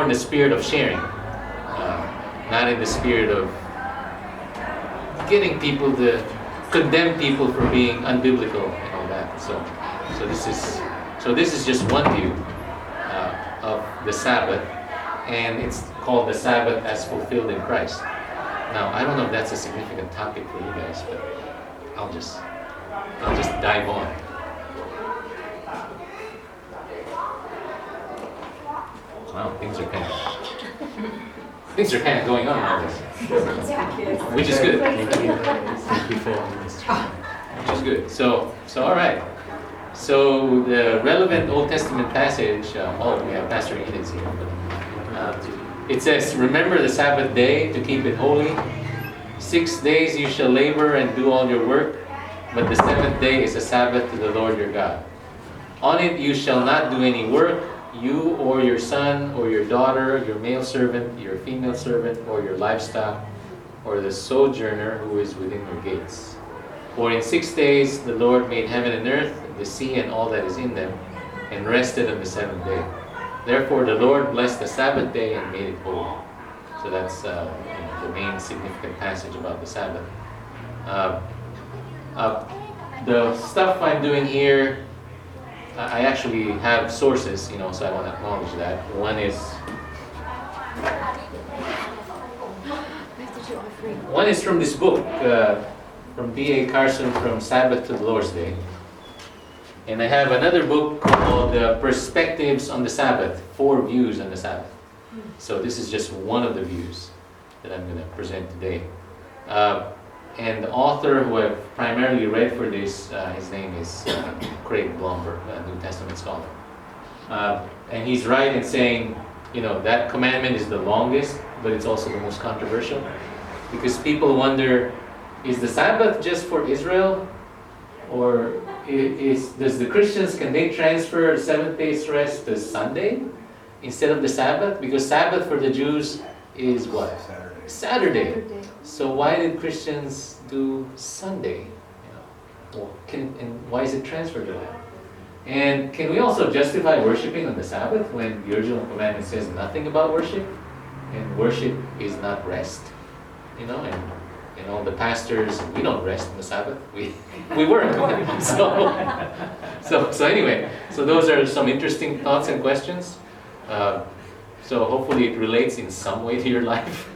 in the spirit of sharing, not in the spirit of getting people to condemn people for being unbiblical and all that. So this is just one view of the Sabbath, and it's called the Sabbath as fulfilled in Christ. Now, I don't know if that's a significant topic for you guys, but I'll just dive on. Wow, things are kind of going on nowadays, which is good. Thank you for this. Which is good. So all right. So the relevant Old Testament passage. We have Pastor Eden's here. It says, "Remember the Sabbath day to keep it holy. 6 days you shall labor and do all your work, but the seventh day is a Sabbath to the Lord your God. On it you shall not do any work, you or your son or your daughter, your male servant, your female servant, or your livestock, or the sojourner who is within your gates. For in 6 days the Lord made heaven and earth, the sea and all that is in them, and rested on the seventh day. Therefore the Lord blessed the Sabbath day and made it holy." So that's the main significant passage about the Sabbath. The stuff I'm doing here, I actually have sources, so I want to acknowledge that. One is from this book, from D.A. Carson, From Sabbath to the Lord's Day. And I have another book called Perspectives on the Sabbath, 4 views on the Sabbath. So this is just one of the views that I'm going to present today. And the author who I've primarily read for this, his name is Craig Blomberg, a New Testament scholar. And he's right in saying, that commandment is the longest, but it's also the most controversial. Because people wonder, is the Sabbath just for Israel? Or does the Christians, can they transfer the 7th day's rest to Sunday instead of the Sabbath? Because Sabbath for the Jews is what? Saturday. So why did Christians do Sunday? And why is it transferred to that? And can we also justify worshiping on the Sabbath when the original commandment says nothing about worship? And worship is not rest. And the pastors, we don't rest on the Sabbath. We work. So anyway, so those are some interesting thoughts and questions. So hopefully it relates in some way to your life.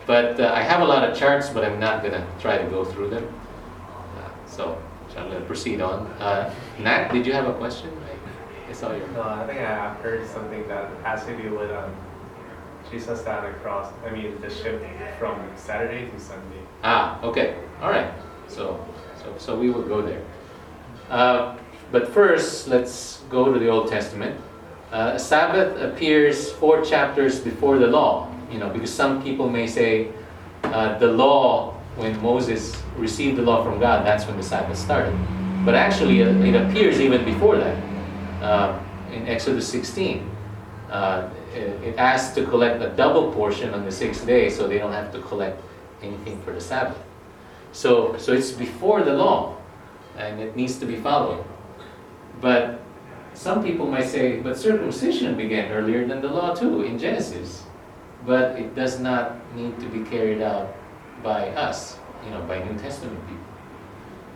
But I have a lot of charts, but I'm not going to try to go through them. So I'm going to proceed on. Nat, did you have a question? I saw your... No, I think I heard something that has to do with Jesus down the cross. The shift from Saturday to Sunday. Okay. All right. So we will go there. But first, let's go to the Old Testament. Sabbath appears 4 chapters before the law. Because some people may say the law, when Moses received the law from God, that's when the Sabbath started. But actually, it appears even before that. In Exodus 16, it asks to collect a double portion on the 6th day, so they don't have to collect anything for the Sabbath. So it's before the law, and it needs to be followed. But some people might say, but circumcision began earlier than the law too, in Genesis. But it does not need to be carried out by us, by New Testament people.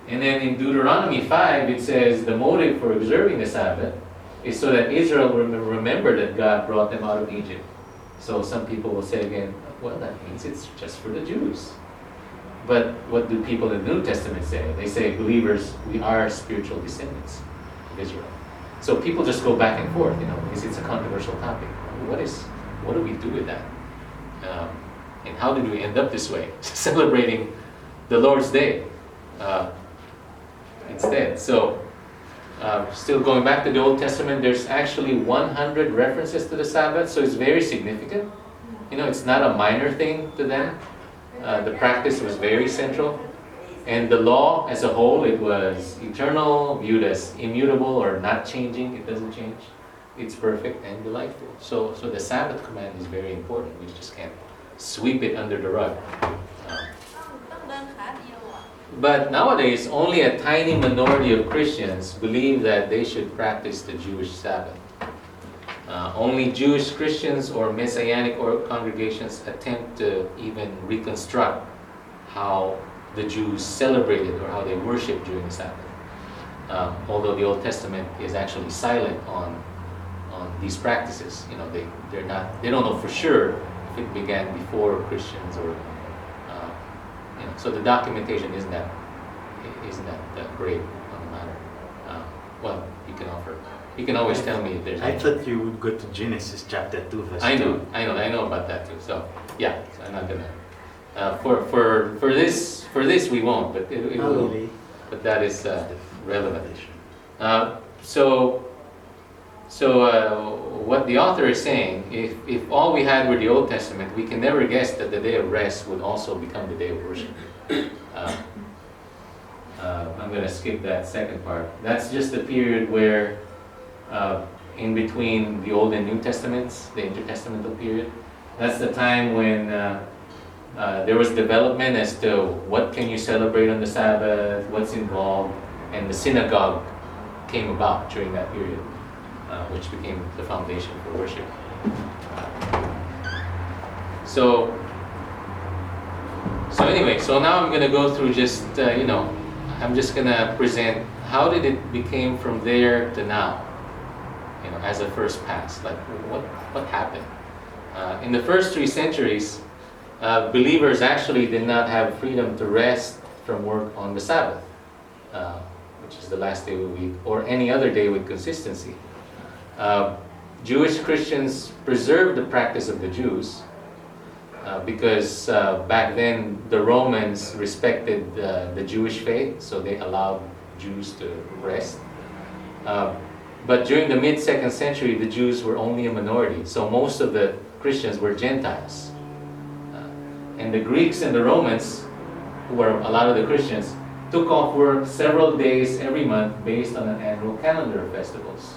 And then in Deuteronomy 5, it says the motive for observing the Sabbath is so that Israel will remember that God brought them out of Egypt. So some people will say again, well, that means it's just for the Jews. But what do people in the New Testament say? They say, believers, we are spiritual descendants of Israel. So people just go back and forth, because it's a controversial topic. What do we do with that? And how did we end up this way, celebrating the Lord's Day instead? So, still going back to the Old Testament, there's actually 100 references to the Sabbath, so it's very significant. It's not a minor thing to them. The practice was very central. And the law as a whole, it was eternal, viewed as immutable or not changing. It doesn't change. It's perfect and delightful. So the Sabbath command is very important. We just can't sweep it under the rug. But nowadays, only a tiny minority of Christians believe that they should practice the Jewish Sabbath. Only Jewish Christians or Messianic or congregations attempt to even reconstruct how the Jews celebrated or how they worshiped during the Sabbath. Although the Old Testament is actually silent on these practices, they don't know for sure if it began before Christians or so the documentation isn't that great on the matter. Well, you can always tell me if there's. I thought you would go to Genesis chapter 2, verse 2. I know about that too. So yeah, so I'm not gonna. For this we won't, but it Oh, will. really? But that is relevant. Revelation. What the author is saying, if all we had were the Old Testament, we can never guess that the day of rest would also become the day of worship. I'm going to skip that second part. That's just the period where, in between the Old and New Testaments, the intertestamental period, that's the time when there was development as to what can you celebrate on the Sabbath, what's involved, and the synagogue came about during that period, which became the foundation for worship. So anyway, so now I'm going to go through just, I'm just going to present how did it became from there to now, as a first pass, like what happened. In the first 3 centuries, believers actually did not have freedom to rest from work on the Sabbath, which is the last day of the week, or any other day with consistency. Jewish Christians preserved the practice of the Jews because back then the Romans respected the Jewish faith, so they allowed Jews to rest. But during the mid-2nd century, the Jews were only a minority, so most of the Christians were Gentiles. And the Greeks and the Romans, who were a lot of the Christians, took off work several days every month based on an annual calendar of festivals.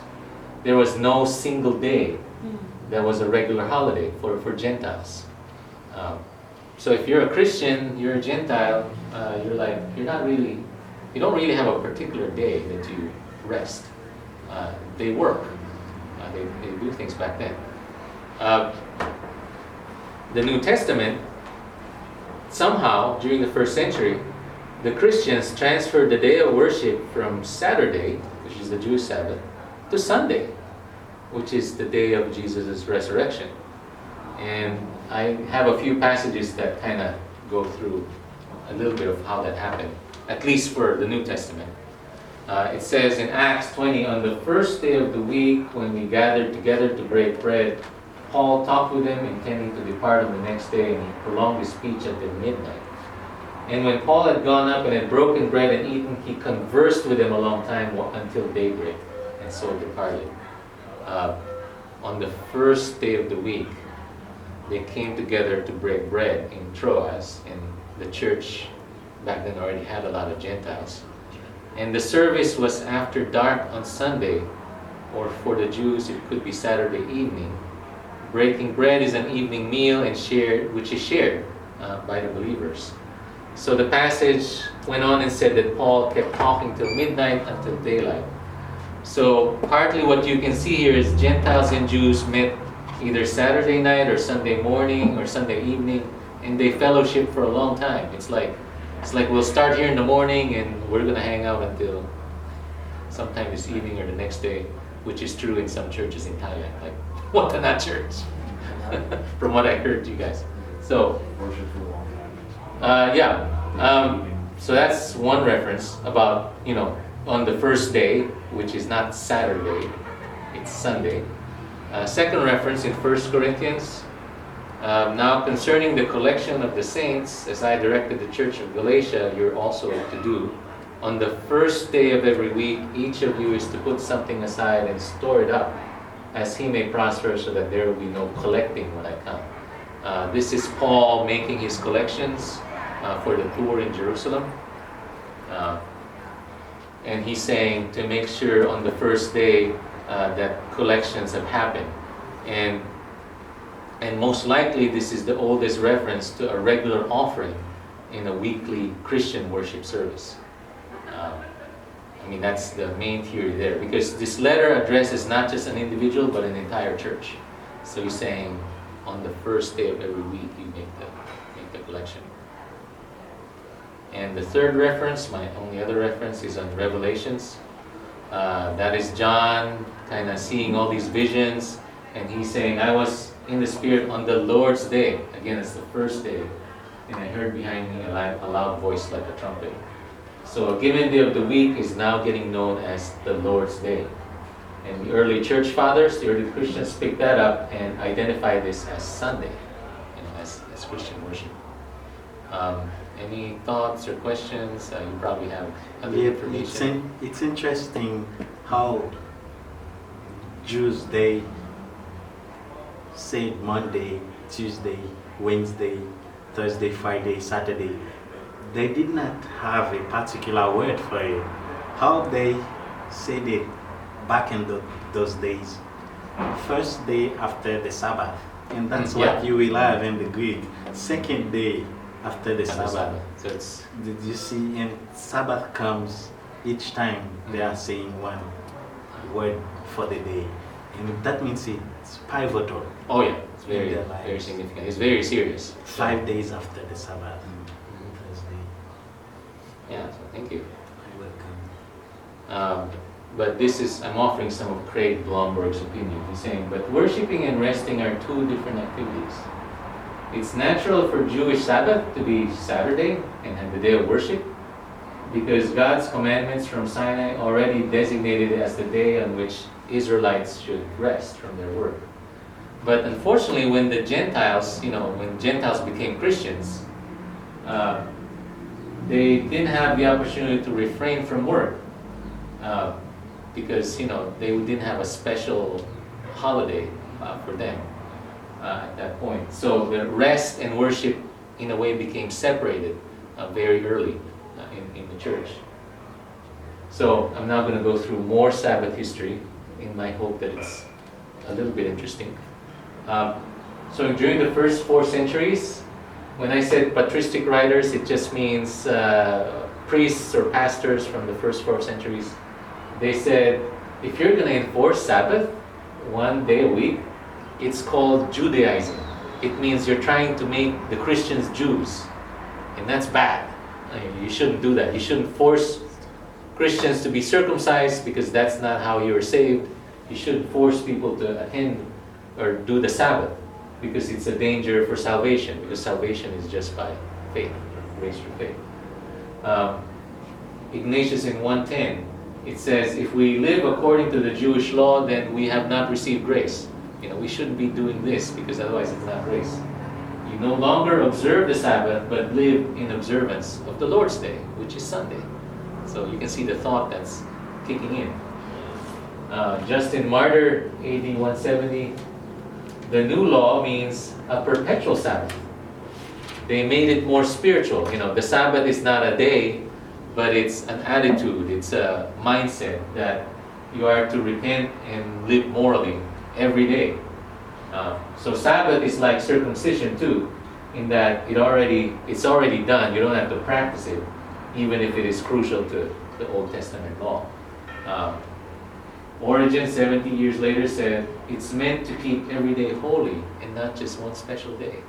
There was no single day that was a regular holiday for Gentiles. So if you're a Christian, you're a Gentile, you don't really have a particular day that you rest. They work. They do things back then. The New Testament, somehow, during the 1st century, the Christians transferred the day of worship from Saturday, which is the Jewish Sabbath, to Sunday, which is the day of Jesus' resurrection. And I have a few passages that kind of go through a little bit of how that happened, at least for the New Testament. It says in Acts 20, on the first day of the week, when we gathered together to break bread, Paul talked with them, intending to depart on the next day, and he prolonged his speech until midnight. And when Paul had gone up and had broken bread and eaten, he conversed with them a long time until daybreak, and so departed. On the first day of the week, they came together to break bread in Troas, and the church back then already had a lot of Gentiles. And the service was after dark on Sunday, or for the Jews it could be Saturday evening. Breaking bread is an evening meal which is shared by the believers. So the passage went on and said that Paul kept talking till midnight until daylight. So partly what you can see here is Gentiles and Jews met either Saturday night or Sunday morning or Sunday evening, and they fellowship for a long time. It's like we'll start here in the morning and we're going to hang out until sometime this evening or the next day, which is true in some churches in Thailand, like Watana Church, from what I heard you guys. So, so that's one reference about, on the first day, which is not Saturday, it's Sunday. Second reference in 1 Corinthians. Now concerning the collection of the saints, as I directed the church of Galatia, you're also to do. On the first day of every week, each of you is to put something aside and store it up, as he may prosper, so that there will be no collecting when I come. This is Paul making his collections for the poor in Jerusalem. And he's saying to make sure on the first day that collections have happened. And most likely this is the oldest reference to a regular offering in a weekly Christian worship service. I mean, that's the main theory there, because this letter addresses not just an individual, but an entire church. So he's saying, on the first day of every week, you make the collection. And the third reference, my only other reference, is on Revelations. That is John kind of seeing all these visions, and he's saying, I was in the Spirit on the Lord's day. Again, it's the first day. And I heard behind me a loud voice like a trumpet. So a given day of the week is now getting known as the Lord's Day. And the early church fathers, the early Christians, picked that up and identified this as Sunday, as Christian worship. Any thoughts or questions? You probably have other information. It's interesting how Jews, they say Monday, Tuesday, Wednesday, Thursday, Friday, Saturday. They did not have a particular word for it. How they said it back in those days. First day after the Sabbath. And that's what you will have in the Greek. Second day after the Sabbath. So it's, did you see? And Sabbath comes each time they are saying one word for the day. And that means it's pivotal. oh yeah, it's very significant. It's very serious. 5 days after the Sabbath. Thursday. Yeah, so thank you. You're welcome. But this is, I'm offering some of Craig Blomberg's opinion. He's saying, but worshiping and resting are two different activities. It's natural for Jewish Sabbath to be Saturday and have the day of worship, because God's commandments from Sinai already designated it as the day on which Israelites should rest from their work. But unfortunately, when the Gentiles, when Gentiles became Christians, they didn't have the opportunity to refrain from work, because they didn't have a special holiday for them at that point. So the rest and worship, in a way, became separated very early in the church. So I'm now going to go through more Sabbath history in my hope that it's a little bit interesting. So during the first 4 centuries, when I said patristic writers, it just means priests or pastors from the first 4 centuries. They said, if you're going to enforce Sabbath 1 day a week, it's called Judaizing. It means you're trying to make the Christians Jews, and that's bad. You shouldn't do that. You shouldn't force Christians to be circumcised, because that's not how you were saved. You shouldn't force people to attend or do the Sabbath, because it's a danger for salvation, because salvation is just by faith, grace through faith. Ignatius in 110, it says, if we live according to the Jewish law, then we have not received grace. We shouldn't be doing this, because otherwise it's not grace. You no longer observe the Sabbath, but live in observance of the Lord's Day, which is Sunday. So you can see the thought that's kicking in. Justin Martyr, AD 170, the new law means a perpetual Sabbath. They made it more spiritual. The Sabbath is not a day, but it's an attitude, it's a mindset that you are to repent and live morally every day. So Sabbath is like circumcision too, in that it's already done. You don't have to practice it, even if it is crucial to the Old Testament law. Origen, 70 years later, said it's meant to keep every day holy and not just one special day.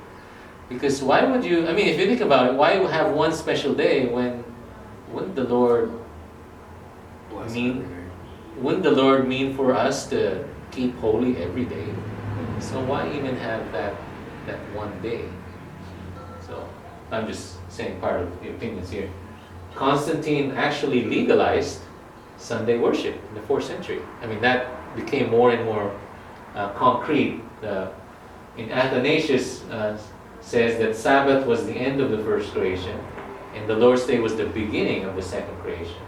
Because why would you, if you think about it, why have one special day when wouldn't the Lord mean for us to keep holy every day? So why even have that one day? So I'm just saying part of the opinions here. Constantine actually legalized Sunday worship in the 4th century. That became more and more concrete. In Athanasius says that Sabbath was the end of the first creation, and the Lord's Day was the beginning of the second creation.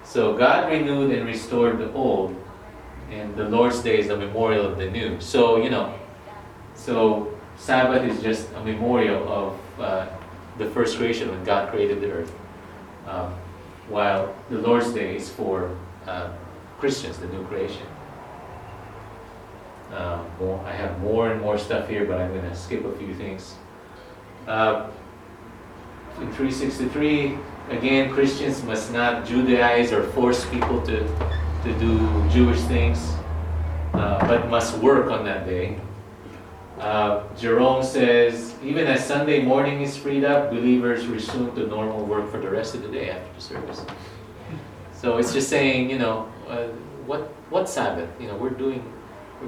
So God renewed and restored the old, and the Lord's Day is the memorial of the new. So so Sabbath is just a memorial of the first creation when God created the earth. While the Lord's Day is for Christians, the new creation. I have more and more stuff here, but I'm going to skip a few things. in 363, again, Christians must not Judaize or force people to do Jewish things, but must work on that day. Jerome says, even as Sunday morning is freed up, believers resume to normal work for the rest of the day after the service. So it's just saying, what Sabbath? We're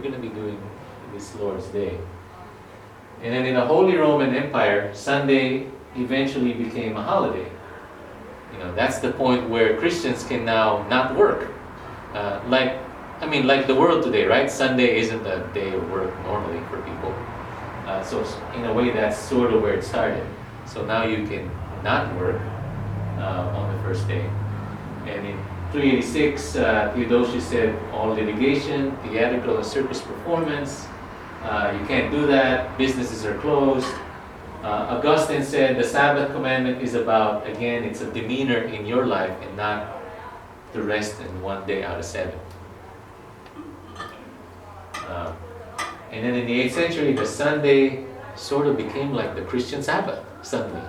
going to be doing this Lord's Day. And then in the Holy Roman Empire, Sunday eventually became a holiday. That's the point where Christians can now not work. Like the world today, right? Sunday isn't a day of work normally for people. So in a way, that's sort of where it started. So now you can not work on the first day. And in 386, Theodosius said all litigation, theatrical and circus performance, you can't do that, businesses are closed. Augustine said the Sabbath commandment is about, again, it's a demeanor in your life and not the rest in one day out of 7. And then in the 8th century, the Sunday sort of became like the Christian Sabbath suddenly,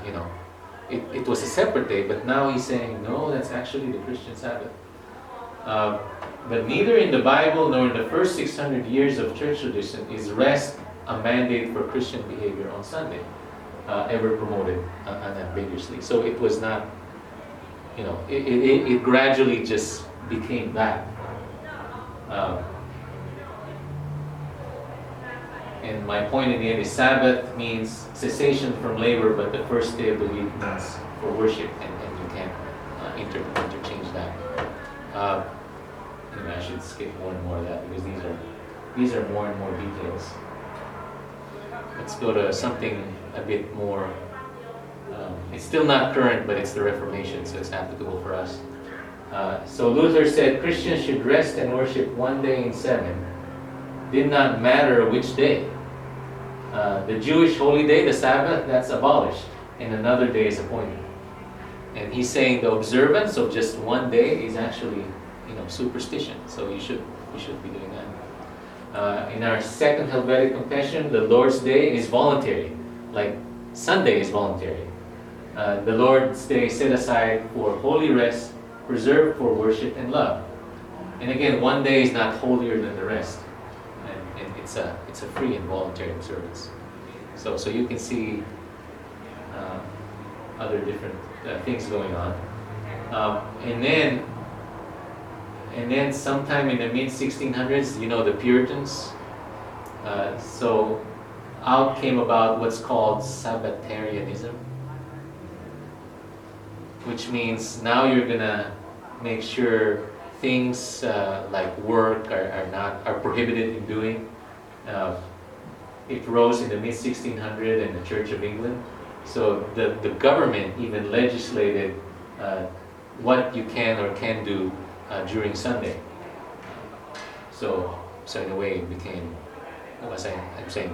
It was a separate day, but now he's saying, no, that's actually the Christian Sabbath. But neither in the Bible nor in the first 600 years of church tradition is rest a mandate for Christian behavior on Sunday, ever promoted unambiguously. So it was not, it gradually just became that. And my point in the end is Sabbath means cessation from labor, but the first day of the week means for worship, and you can't interchange that. I should skip more and more of that because these are more and more details. Let's go to something a bit more. It's still not current, but it's the Reformation, so it's applicable for us. So Luther said Christians should rest and worship one day in 7. Did not matter which day. The Jewish holy day, the Sabbath, that's abolished, and another day is appointed. And he's saying the observance of just one day is actually, superstition. So you should be doing that. In our second Helvetic Confession, the Lord's Day is voluntary, like Sunday is voluntary. The Lord's Day set aside for holy rest, preserved for worship and love. And again, one day is not holier than the rest. And it's a free and voluntary observance. So you can see other different things going on. And then sometime in the mid-1600s, the Puritans. So out came about what's called Sabbatarianism, which means now you're gonna make sure things like work are prohibited in doing. It rose in the mid-1600s in the Church of England. So the government even legislated what you can or can't do during Sunday. So in a way it became, I'm saying